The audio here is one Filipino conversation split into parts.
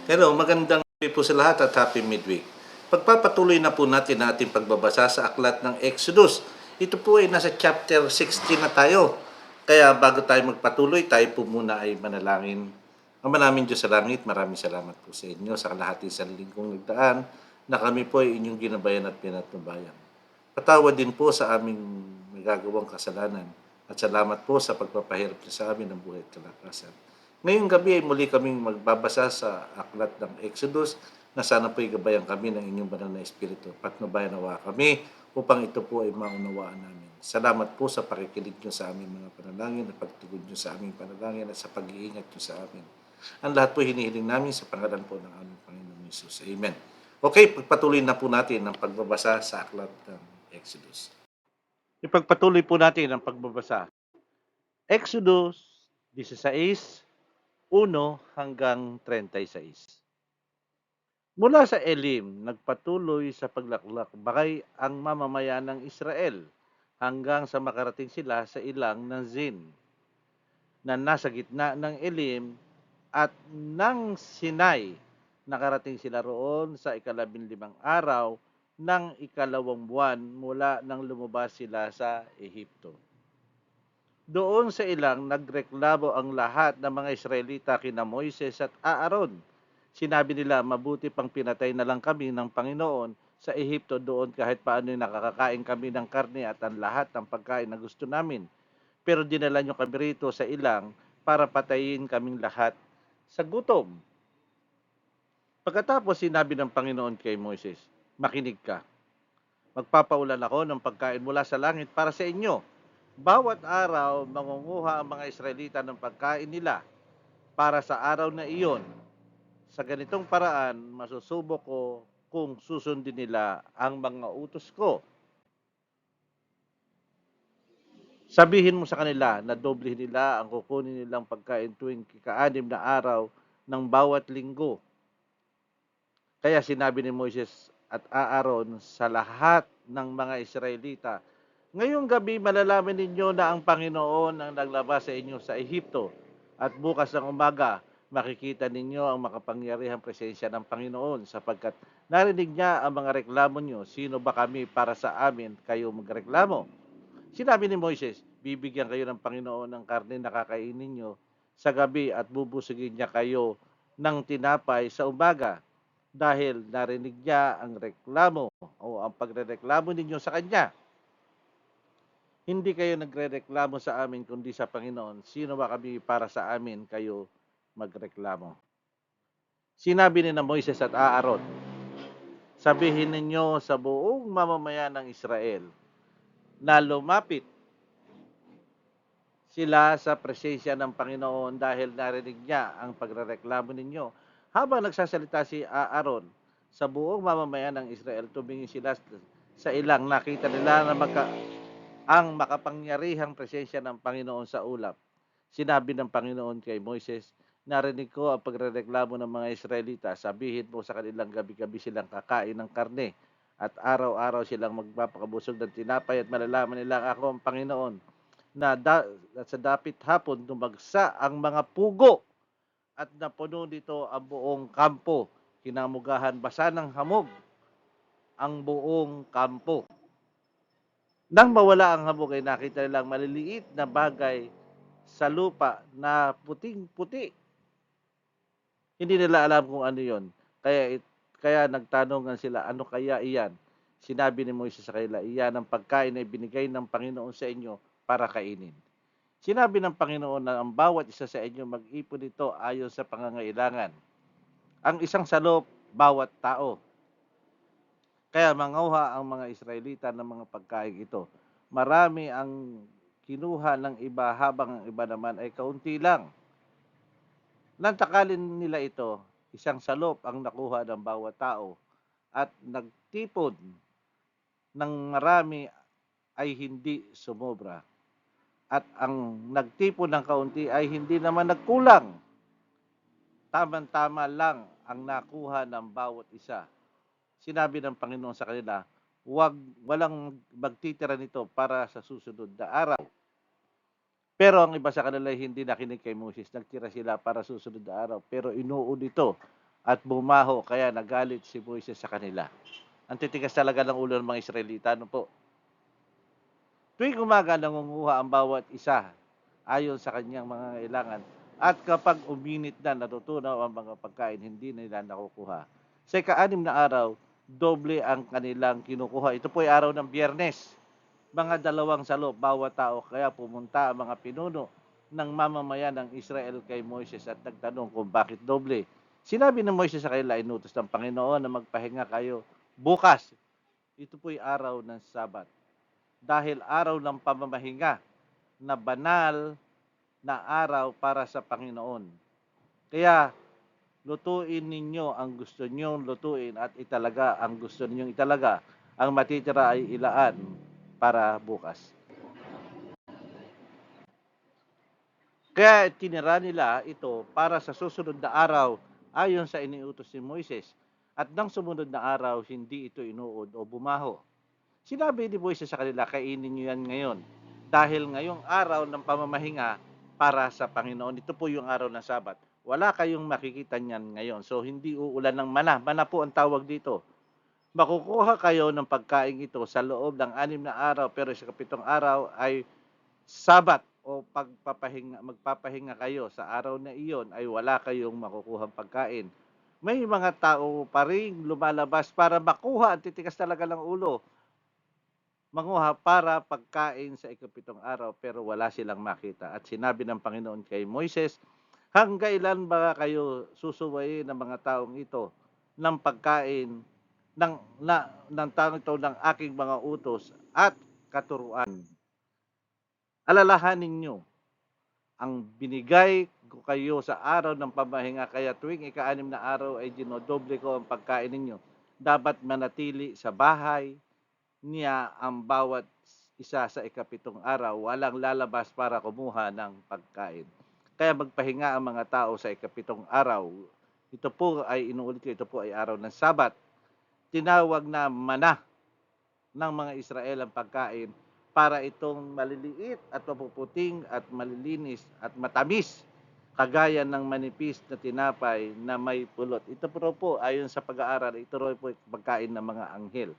Hello, magandang gabi po sa lahat at happy midweek. Pagpapatuloy na po natin ang ating pagbabasa sa aklat ng Exodus. Ito po ay nasa chapter 16 na tayo. Kaya bago tayo magpatuloy, tayo po muna ay manalangin. Ama namin Diyos sa langit, maraming salamat po sa inyo sa kalahati sa linggong nagdaan na kami po ay inyong ginabayan at pinatnubayan. Patawad din po sa aming nagagawang kasalanan at salamat po sa pagpapahirap niyo sa amin ng buhay at kalakasan. Ngayong gabi ay muli kaming magbabasa sa aklat ng Exodus na sana po'y gabayan kami ng inyong banal na Espiritu. Patnubayan nawa kami upang ito po ay maunawaan namin. Salamat po sa pakikinig niyo sa aming mga panalangin at pagtugon niyo sa aming panalangin at sa pag-iingat niyo sa amin. Ang lahat po hinihiling namin sa pangalan po ng aming Panginoon Jesus. Amen. Okay, pagpatuloy na po natin ang pagbabasa sa aklat ng Exodus. Ipagpatuloy po natin ang pagbabasa. Exodus 16, 1 hanggang 36. Mula sa Elim, nagpatuloy sa paglaklakbay ang mamamayan ng Israel hanggang sa makarating sila sa ilang ng Zin, na nasa gitna ng Elim at ng Sinai. Nakarating sila roon sa 15 araw ng 2 buwan mula nang lumabas sila sa Ehipto. Doon sa ilang nagreklamo ang lahat ng mga Israelita kina Moises at Aaron. Sinabi nila, mabuti pang pinatay na lang kami ng Panginoon sa Ehipto, doon kahit paano nakakakain kami ng karne at ang lahat ng pagkain na gusto namin. Pero dinala nyo kami rito sa ilang para patayin kaming lahat sa gutom. Pagkatapos sinabi ng Panginoon kay Moises, makinig ka. Magpapaulan ako ng pagkain mula sa langit para sa inyo. Bawat araw, mangunguha ang mga Israelita ng pagkain nila para sa araw na iyon. Sa ganitong paraan, masusubok ko kung susundin nila ang mga utos ko. Sabihin mo sa kanila na doblehin nila ang kukunin nilang pagkain tuwing kika-6 na araw ng bawat linggo. Kaya sinabi ni Moises at Aaron sa lahat ng mga Israelita, ngayong gabi malalaman ninyo na ang Panginoon ang naglabas sa inyo sa Ehipto, at bukas ng umaga makikita ninyo ang makapangyarihang presensya ng Panginoon, sapagkat narinig niya ang mga reklamo niyo. Sino ba kami para sa amin kayo magreklamo? Sinabi ni Moises, bibigyan kayo ng Panginoon ng karne na kakainin niyo sa gabi at bubusugin niya kayo ng tinapay sa umaga, dahil narinig niya ang reklamo o ang pagrereklamo ninyo sa Kanya. Hindi kayo nagrereklamo sa amin kundi sa Panginoon. Sino ba kami para sa amin kayo magreklamo? Sinabi ni na Moises at Aaron, sabihin ninyo sa buong mamamayan ng Israel na lumapit sila sa presensya ng Panginoon dahil narinig niya ang pagrereklamo ninyo. Habang nagsasalita si Aaron, sa buong mamamayan ng Israel, tumingin sila sa ilang, nakita nila na ang makapangyarihang presensya ng Panginoon sa ulap. Sinabi ng Panginoon kay Moises, narinig ko ang pagrereklamo ng mga Israelita. Sabihin mo sa kanilang gabi-gabi silang kakain ng karne at araw-araw silang magpapakabusog ng tinapay, at malalaman nilang ako ang Panginoon, na sa dapit hapon dumagsa ang mga pugo at napuno nito ang buong kampo. Kinamugahan basa ng hamog ang buong kampo. Nang mawala ang hamog ay nakita nilang maliliit na bagay sa lupa na puting-puti. Hindi nila alam kung ano yon. Kaya nagtanongan sila, ano kaya iyan? Sinabi ni Moises sa kanila, iyan ang pagkain na ibinigay ng Panginoon sa inyo para kainin. Sinabi ng Panginoon na ang bawat isa sa inyo mag-ipon nito ayon sa pangangailangan. Ang isang salop, bawat tao. Kaya manguha ang mga Israelita ng mga pagkain ito. Marami ang kinuha ng iba, habang ang iba naman ay kaunti lang. Nantakalin nila ito, isang salop ang nakuha ng bawat tao, at nagtipon ng marami ay hindi sumobra. At ang nagtipon ng kaunti ay hindi naman nagkulang. Tama-tama lang ang nakuha ng bawat isa. Sinabi ng Panginoon sa kanila, walang magtitira nito para sa susunod na araw. Pero ang iba sa kanila ay hindi nakinig kay Moses. Nagtira sila para susunod na araw, pero inuun ito at bumaho, kaya nagalit si Moises sa kanila. Ang titigas talaga ng ulo ng mga Israelita, ano po? Tuwing umaga nangunguha ang bawat isa ayon sa kanyang mga kailangan, at kapag uminit na natutunaw ang mga pagkain, hindi nila nakukuha. Sa ika-6 na araw, doble ang kanilang kinukuha. Ito po ay araw ng Biyernes. Mga 2 salop bawat tao, kaya pumunta ang mga pinuno ng mamamayan ng Israel kay Moises at nagtanong kung bakit doble. Sinabi ng Moises sa kanila, inutos ng Panginoon na magpahinga kayo bukas. Ito po'y araw ng Sabat, dahil araw ng pamamahinga na banal na araw para sa Panginoon. Kaya lutuin ninyo ang gusto ninyong lutuin at italaga ang gusto ninyong italaga. Ang matitira ay ilaan para bukas. Kaya tinira nila ito para sa susunod na araw ayon sa iniutos ni Moises. At nang sumunod na araw, hindi ito inuod o bumaho. Sinabi ni Moises sa kanila, kainin niyo yan ngayon. Dahil ngayong araw ng pamamahinga para sa Panginoon, ito po yung araw ng Sabat. Wala kayong makikita niyan ngayon. So, hindi uulan ng mana. Mana po ang tawag dito. Makukuha kayo ng pagkain ito sa loob ng 6 na araw, pero sa 7 araw ay Sabat o magpapahinga kayo. Sa araw na iyon ay wala kayong makukuhang pagkain. May mga tao pa rin lumalabas para makuha, ang titigas talaga ng ulo, manguha para pagkain sa 7 araw, pero wala silang makita. At sinabi ng Panginoon kay Moises, hanggang ba kayo susuwayin ng mga taong ito ng pagkain ng taong ito ng aking mga utos at katuruan? Alalahanin niyo ang binigay ko kayo sa araw ng pamahinga, kaya tuwing ika-6 na araw ay dinodoble ko ang pagkain ninyo. Dapat manatili sa bahay niya ang bawat isa sa 7 araw, walang lalabas para kumuha ng pagkain. Kaya magpahinga ang mga tao sa 7 araw. Ito po ay inuulit ko, ito po ay araw ng Sabat. Tinawag na mana ng mga Israel ang pagkain para itong maliliit at mapuputing at malilinis at matamis, kagaya ng manipis na tinapay na may pulot. Ito po ayon sa pag-aaral, ito po pagkain ng mga anghel.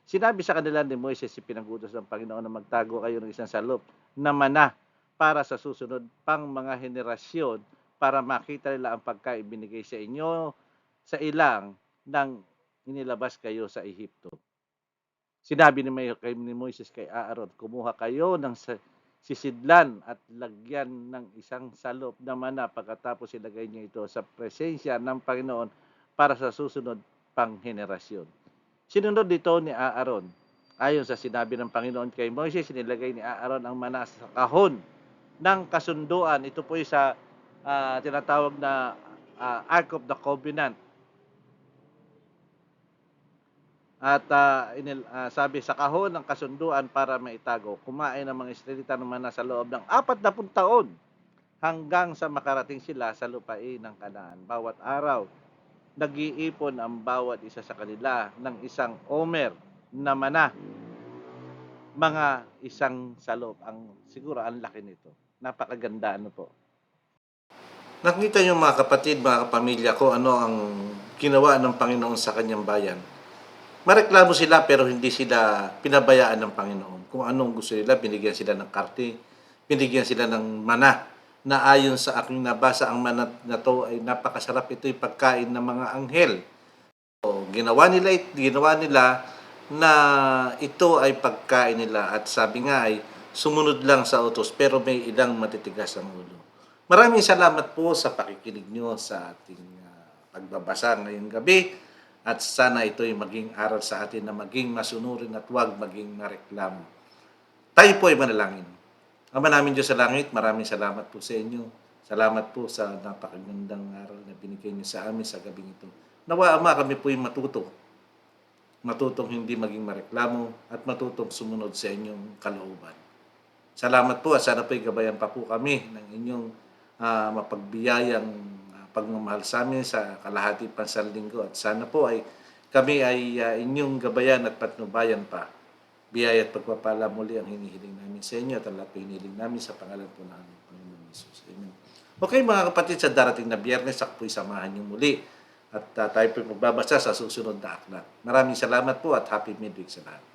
Sinabi sa kanila ni Moises, ipinag-utos ng Panginoon na magtago kayo ng isang salop na mana para sa susunod pang mga henerasyon, para makita nila ang pagkain binigay sa inyo sa ilang nang inilabas kayo sa Ehipto. Sinabi ni Moises kay Aaron, kumuha kayo ng sisidlan at lagyan ng isang salop na mana, pagkatapos ilagay niyo ito sa presensya ng Panginoon para sa susunod pang henerasyon. Sinunod dito ni Aaron. Ayon sa sinabi ng Panginoon kay Moises, sinilagay ni Aaron ang mana sa kahon ng kasunduan. Ito po sa tinatawag na Ark of the Covenant. At sabi, sa kahon ng kasunduan para maitago. Kumain ang mga Israelita ng mana sa loob ng 40 taon hanggang sa makarating sila sa lupain ng Kanaan. Bawat araw, nag-iipon ang bawat isa sa kanila ng isang omer na mana, mga isang salop. Siguro ang laki nito. Napakaganda, ano po. Nakita niyo mga kapatid, mga kapamilya ko, ano ang ginawa ng Panginoon sa kanyang bayan. Mareklamo sila pero hindi sila pinabayaan ng Panginoon. Kung anong gusto nila, binigyan sila ng karte, binigyan sila ng mana, na ayon sa aking nabasa, ang mana na to ay napakasarap. Ito'y pagkain ng mga anghel. So, ginawa nila na ito ay pagkain nila, at sabi nga ay sumunod lang sa utos, pero may ilang matitigas ang ulo. Maraming salamat po sa pakikinig nyo sa ating pagbabasa ngayong gabi. At sana ito'y maging aral sa atin na maging masunurin at huwag maging mareklamo. Tayo po ay manalangin. Ama namin Diyos sa langit, maraming salamat po sa inyo. Salamat po sa napakagandang aral na binigay niyo sa amin sa gabing ito. Nawa, Ama, kami po ay matutong hindi maging mareklamo at matutong sumunod sa inyong kalooban. Salamat po at sana po ay gabayan pa po kami ng inyong mapagbiyayang pagmamahal sa amin sa kalahati pansanlinggo, at sana po ay kami ay inyong gabayan at patnubayan pa. Biyaya at pagpapala muli ang hinihiling namin sa inyo, at ang lahat po hinihiling namin sa pangalan po ng aming Panginoon Jesus. Amen. Okay mga kapatid, sa darating na Biyernes, ako po'y samahan niyo muli At tayo po magbabasa sa susunod na aklat. Maraming salamat po at happy midweek sa lahat.